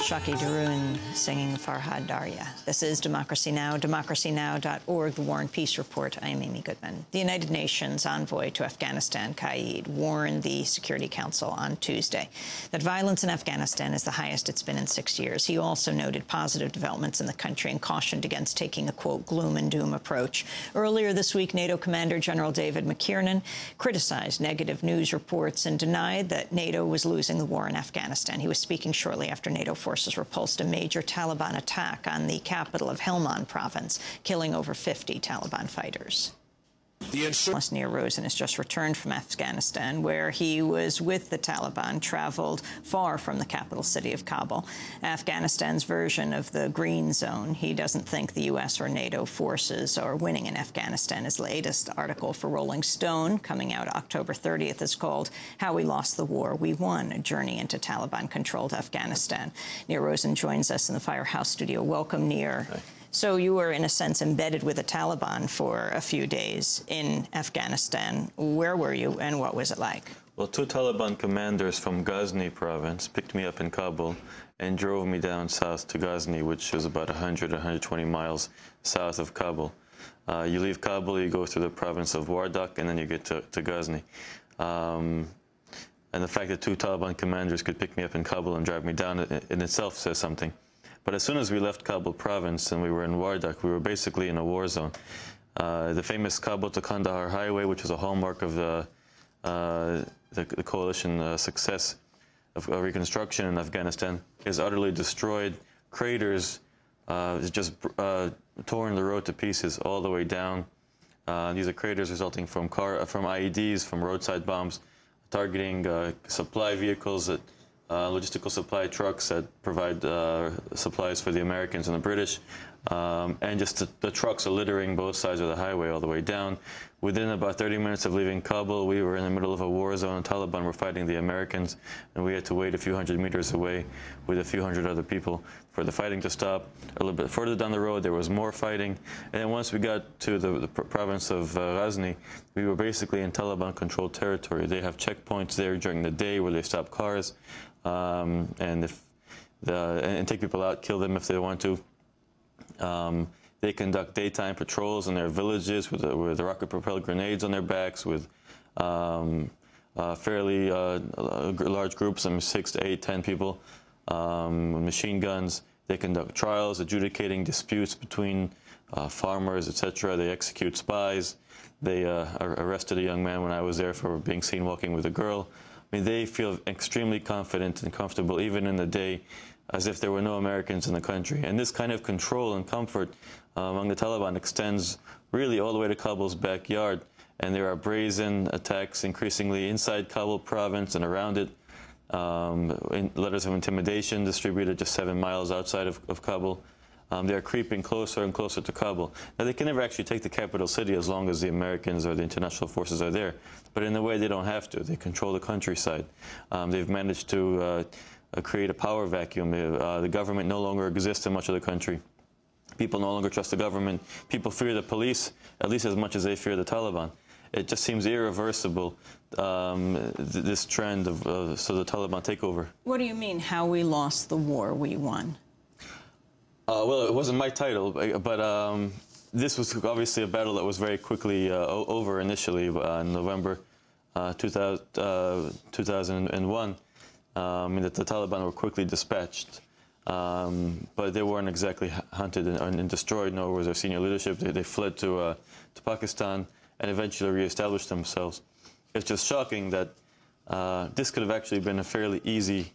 Shaki Darun singing Farhad Darya. This is Democracy Now!, democracynow.org, the War and Peace Report. I'm Amy Goodman. The United Nations envoy to Afghanistan, Qaid, warned the Security Council on Tuesday that violence in Afghanistan is the highest it's been in 6 years. He also noted positive developments in the country and cautioned against taking a, quote, gloom and doom approach. Earlier this week, NATO Commander General David McKiernan criticized negative news reports and denied that NATO was losing the war in Afghanistan. He was speaking shortly after NATO forces repulsed a major Taliban attack on the capital of Helmand province, killing over 50 Taliban fighters. Nir Rosen has just returned from Afghanistan, where he was with the Taliban, traveled far from the capital city of Kabul, Afghanistan's version of the Green Zone. He doesn't think the U.S. or NATO forces are winning in Afghanistan. His latest article for Rolling Stone, coming out October 30th, is called How We Lost the War, We Won, a journey into Taliban-controlled Afghanistan. Nir Rosen joins us in the Firehouse studio. Welcome, Nir. Hi. So you were, in a sense, embedded with the Taliban for a few days in Afghanistan. Where were you, and what was it like? Well, two Taliban commanders from Ghazni province picked me up in Kabul and drove me down south to Ghazni, which is about 120 miles south of Kabul. You leave Kabul, you go through the province of Wardak, and then you get to Ghazni. And the fact that two Taliban commanders could pick me up in Kabul and drive me down in itself says something. But as soon as we left Kabul province and we were in Wardak, we were basically in a war zone. The famous Kabul to Kandahar highway, which was a hallmark of the coalition success of reconstruction in Afghanistan, is utterly destroyed. Craters just torn the road to pieces all the way down. These are craters resulting from IEDs, from roadside bombs, targeting supply vehicles that logistical supply trucks that provide supplies for the Americans and the British, and just the trucks are littering both sides of the highway all the way down. Within about 30 minutes of leaving Kabul, we were in the middle of a war zone. The Taliban were fighting the Americans, and we had to wait a few hundred meters away with a few hundred other people for the fighting to stop. A little bit further down the road, there was more fighting. And then once we got to the province of Ghazni, we were basically in Taliban-controlled territory. They have checkpoints there during the day where they stop cars and take people out, kill them if they want to. They conduct daytime patrols in their villages with rocket-propelled grenades on their backs, with fairly large groups, 6 to 8, 10 people, with machine guns. They conduct trials, adjudicating disputes between farmers, etc. They execute spies. They arrested a young man when I was there for being seen walking with a girl. I mean, they feel extremely confident and comfortable, even in the day, as if there were no Americans in the country. And this kind of control and comfort among the Taliban extends really all the way to Kabul's backyard. And there are brazen attacks increasingly inside Kabul province and around it. Letters of intimidation distributed just 7 miles outside of Kabul. They're creeping closer and closer to Kabul. Now, they can never actually take the capital city as long as the Americans or the international forces are there. But in a way, they don't have to. They control the countryside. They've managed to create a power vacuum. The government no longer exists in much of the country. People no longer trust the government. People fear the police at least as much as they fear the Taliban. It just seems irreversible, this trend of so the Taliban takeover. What do you mean, how we lost the war, we won? Well, it wasn't my title, but this was obviously a battle that was very quickly over initially in November 2001. That the Taliban were quickly dispatched, but they weren't exactly hunted and destroyed, nor was their senior leadership. They fled to Pakistan and eventually reestablished themselves. It's just shocking that this could have actually been a fairly easy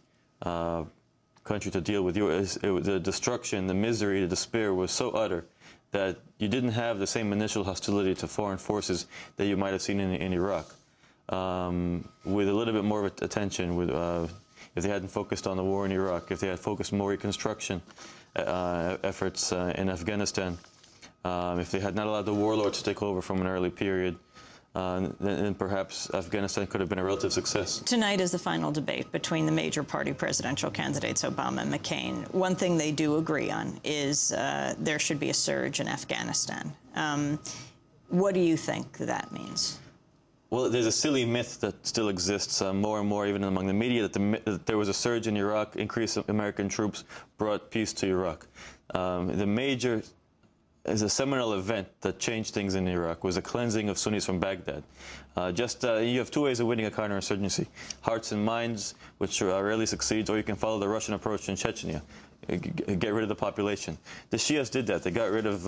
country to deal with. The destruction, the misery, the despair was so utter that you didn't have the same initial hostility to foreign forces that you might have seen in Iraq. With a little bit more of attention, if they hadn't focused on the war in Iraq, if they had focused more reconstruction efforts in Afghanistan, if they had not allowed the warlords to take over from an early period, then perhaps Afghanistan could have been a relative success. Tonight is the final debate between the major party presidential candidates, Obama and McCain. One thing they do agree on is there should be a surge in Afghanistan. What do you think that means? Well, there's a silly myth that still exists more and more, even among the media, that there was a surge in Iraq, increase of American troops brought peace to Iraq. The major, as a seminal event that changed things in Iraq, was a cleansing of Sunnis from Baghdad. You have two ways of winning a counterinsurgency: hearts and minds, which rarely succeeds, or you can follow the Russian approach in Chechnya. Get rid of the population. The Shias did that. They got rid of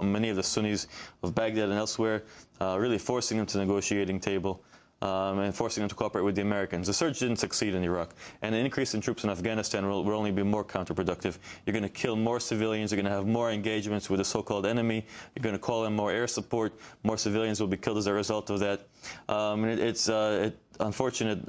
many of the Sunnis of Baghdad and elsewhere, really forcing them to the negotiating table and forcing them to cooperate with the Americans. The surge didn't succeed in Iraq, and the increase in troops in Afghanistan will only be more counterproductive. You're going to kill more civilians. You're going to have more engagements with the so-called enemy. You're going to call in more air support. More civilians will be killed as a result of that. It's unfortunate.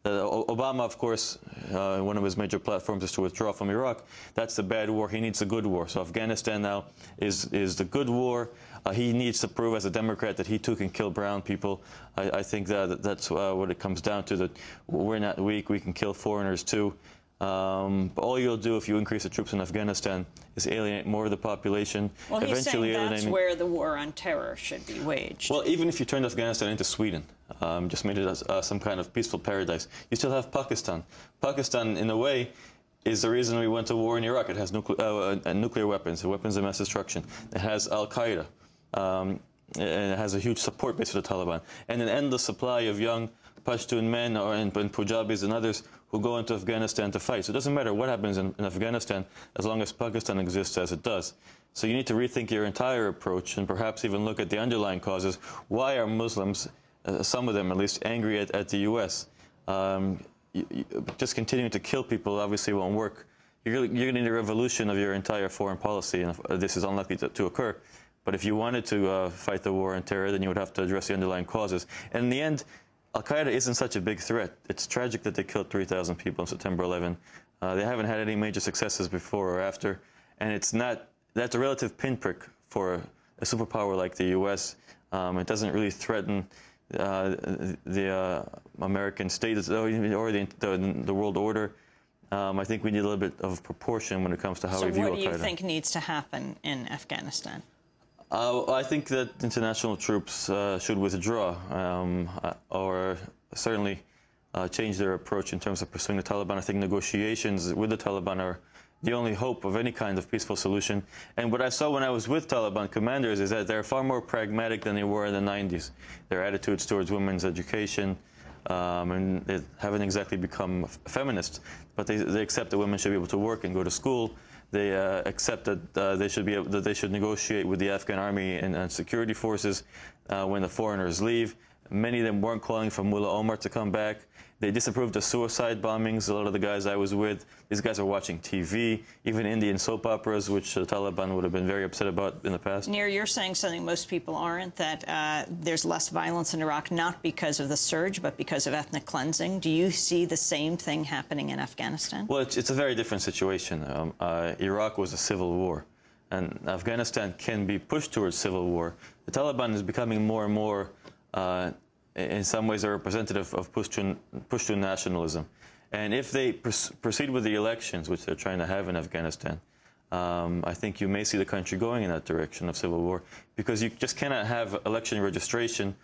Obama, of course, one of his major platforms is to withdraw from Iraq. That's the bad war. He needs a good war. So Afghanistan now is the good war. He needs to prove as a Democrat that he too can kill brown people. I think that's what it comes down to, that we're not weak. We can kill foreigners too. But all you'll do if you increase the troops in Afghanistan is alienate more of the population. Well, he's saying that's where the war on terror should be waged. Well, even if you turned Afghanistan into Sweden, just made it as some kind of peaceful paradise, you still have Pakistan. Pakistan, in a way, is the reason we went to war in Iraq. It has nuclear weapons, weapons of mass destruction. It has Al-Qaeda. And it has a huge support base for the Taliban. And an endless supply of young Pashtun men and Punjabis and others who go into Afghanistan to fight. So it doesn't matter what happens in Afghanistan as long as Pakistan exists as it does. So you need to rethink your entire approach and perhaps even look at the underlying causes. Why are Muslims, some of them at least, angry at the U.S.? Just continuing to kill people obviously won't work. You're going to need a revolution of your entire foreign policy, and this is unlikely to occur. But if you wanted to fight the war on terror, then you would have to address the underlying causes. And in the end, Al-Qaeda isn't such a big threat. It's tragic that they killed 3,000 people on September 11. They haven't had any major successes before or after. And that's a relative pinprick for a superpower like the U.S. It doesn't really threaten the American state or the world order. I think we need a little bit of proportion when it comes to how we view Al-Qaeda. So what do you think needs to happen in Afghanistan? I think that international troops should withdraw or certainly change their approach in terms of pursuing the Taliban. I think negotiations with the Taliban are the only hope of any kind of peaceful solution. And what I saw when I was with Taliban commanders is that they're far more pragmatic than they were in the 90s. Their attitudes towards women's education, and they haven't exactly become feminist, but they accept that women should be able to work and go to school. They accept that they should negotiate with the Afghan army and security forces when the foreigners leave. Many of them weren't calling for Mullah Omar to come back. They disapproved of suicide bombings. A lot of the guys I was with, these guys are watching TV, even Indian soap operas, which the Taliban would have been very upset about in the past. Nir, you're saying something most people aren't, that there's less violence in Iraq, not because of the surge, but because of ethnic cleansing. Do you see the same thing happening in Afghanistan? Well, it's a very different situation. Iraq was a civil war, and Afghanistan can be pushed towards civil war. The Taliban is becoming more and more in some ways a representative of Pashtun nationalism. And if they proceed with the elections, which they're trying to have in Afghanistan, I think you may see the country going in that direction of civil war, because you just cannot have election registration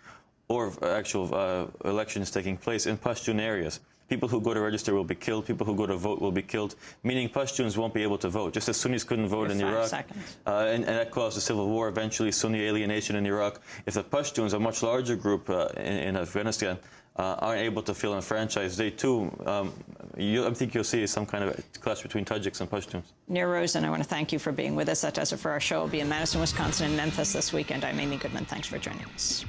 or actual elections taking place in Pashtun areas. People who go to register will be killed. People who go to vote will be killed, meaning Pashtuns won't be able to vote, just as Sunnis couldn't vote in Iraq. And that caused a civil war, eventually Sunni alienation in Iraq. If the Pashtuns, a much larger group in Afghanistan, aren't able to feel enfranchised, they too, I think you'll see some kind of clash between Tajiks and Pashtuns. Nir Rosen, I want to thank you for being with us. That does it for our show. We'll be in Madison, Wisconsin, and Memphis this weekend. I'm Amy Goodman. Thanks for joining us.